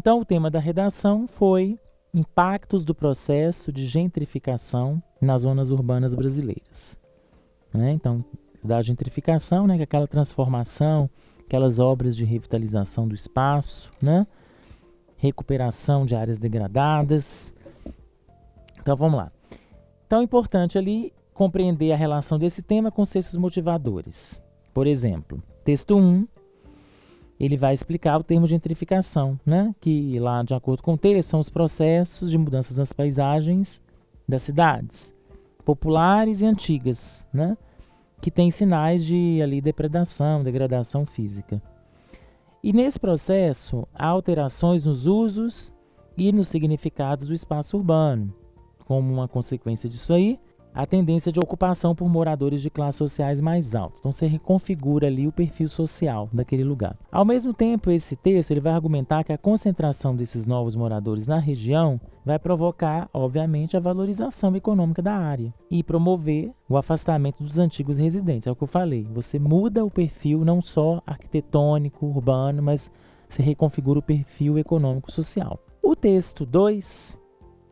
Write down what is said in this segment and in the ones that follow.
Então, o tema da redação foi impactos do processo de gentrificação nas zonas urbanas brasileiras. Né? Então, da gentrificação, né, que é aquela transformação, aquelas obras de revitalização do espaço, né? Recuperação de áreas degradadas. Então, vamos lá. Então, é importante ali compreender a relação desse tema com os textos motivadores. Por exemplo, texto 1, ele vai explicar o termo gentrificação, né? Que lá, de acordo com o texto, são os processos de mudanças nas paisagens das cidades, populares e antigas, né? Que tem sinais de ali, depredação, degradação física. E nesse processo, há alterações nos usos e nos significados do espaço urbano. Como uma consequência disso aí, a tendência de ocupação por moradores de classes sociais mais altas. Então, você reconfigura ali o perfil social daquele lugar. Ao mesmo tempo, esse texto ele vai argumentar que a concentração desses novos moradores na região vai provocar, obviamente, a valorização econômica da área e promover o afastamento dos antigos residentes. É o que eu falei. Você muda o perfil não só arquitetônico, urbano, mas você reconfigura o perfil econômico-social. O texto 2,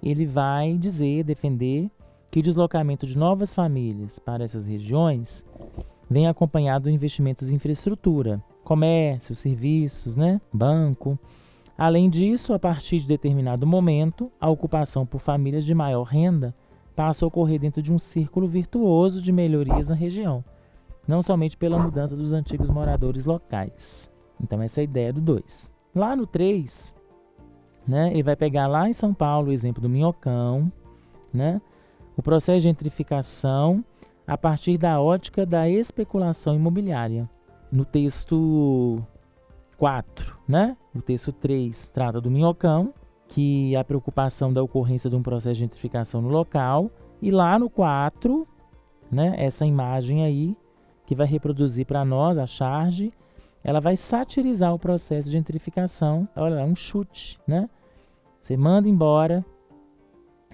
ele vai defender que o deslocamento de novas famílias para essas regiões vem acompanhado de investimentos em infraestrutura, comércio, serviços, né? Banco. Além disso, a partir de determinado momento, a ocupação por famílias de maior renda passa a ocorrer dentro de um círculo virtuoso de melhorias na região, não somente pela mudança dos antigos moradores locais. Então, essa é a ideia do 2. Lá no 3, né, ele vai pegar lá em São Paulo o exemplo do Minhocão, né? O processo de gentrificação a partir da ótica da especulação imobiliária. No texto 4, né? O texto 3 trata do Minhocão, que é a preocupação da ocorrência de um processo de gentrificação no local. E lá no 4, né, essa imagem aí, que vai reproduzir para nós a charge, ela vai satirizar o processo de gentrificação. Olha lá, um chute, né? Você manda embora,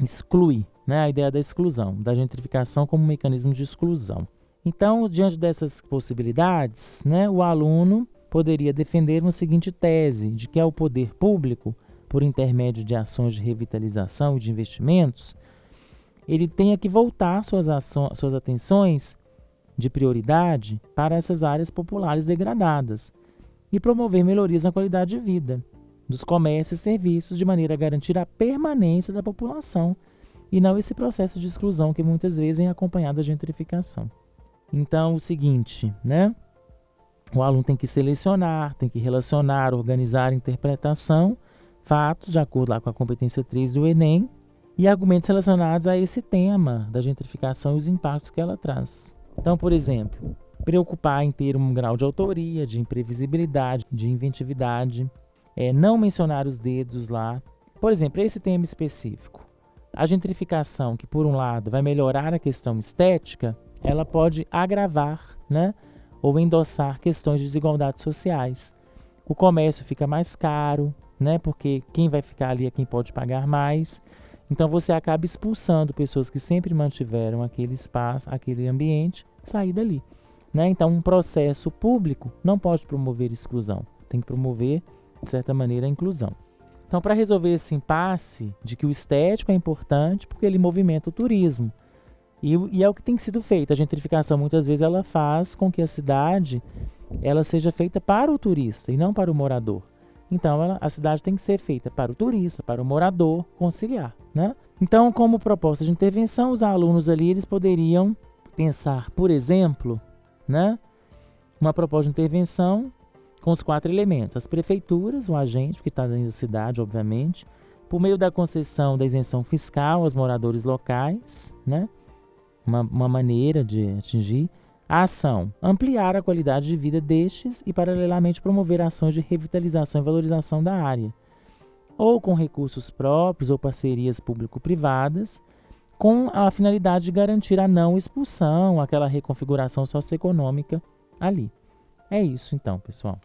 exclui. Né, a ideia da exclusão, da gentrificação como mecanismo de exclusão. Então, diante dessas possibilidades, né, o aluno poderia defender uma seguinte tese, de que é o poder público, por intermédio de ações de revitalização e de investimentos, ele tenha que voltar suas atenções de prioridade para essas áreas populares degradadas e promover melhorias na qualidade de vida dos comércios e serviços, de maneira a garantir a permanência da população e não esse processo de exclusão que muitas vezes vem acompanhado da gentrificação. Então, o seguinte, né? O aluno tem que selecionar, tem que relacionar, organizar a interpretação, fatos, de acordo lá com a competência 3 do Enem, e argumentos relacionados a esse tema da gentrificação e os impactos que ela traz. Então, por exemplo, preocupar em ter um grau de autoria, de imprevisibilidade, de inventividade, não mencionar os dedos lá. Por exemplo, esse tema específico. A gentrificação, que por um lado vai melhorar a questão estética, ela pode agravar, né, ou endossar questões de desigualdades sociais. O comércio fica mais caro, né, porque quem vai ficar ali é quem pode pagar mais. Então você acaba expulsando pessoas que sempre mantiveram aquele espaço, aquele ambiente, sair dali. Né? Então um processo público não pode promover exclusão, tem que promover, de certa maneira, a inclusão. Então, para resolver esse impasse de que o estético é importante porque ele movimenta o turismo. E é o que tem sido feito. A gentrificação, muitas vezes, ela faz com que a cidade ela seja feita para o turista e não para o morador. Então, a cidade tem que ser feita para o turista, para o morador, conciliar. Né? Então, como proposta de intervenção, os alunos ali eles poderiam pensar, por exemplo, né, uma proposta de intervenção com os 4 elementos. As prefeituras, o agente, que está dentro da cidade, obviamente, por meio da concessão da isenção fiscal aos moradores locais, né? Uma maneira de atingir a ação, ampliar a qualidade de vida destes e, paralelamente, promover ações de revitalização e valorização da área, ou com recursos próprios ou parcerias público-privadas, com a finalidade de garantir a não expulsão, aquela reconfiguração socioeconômica ali. É isso então, pessoal.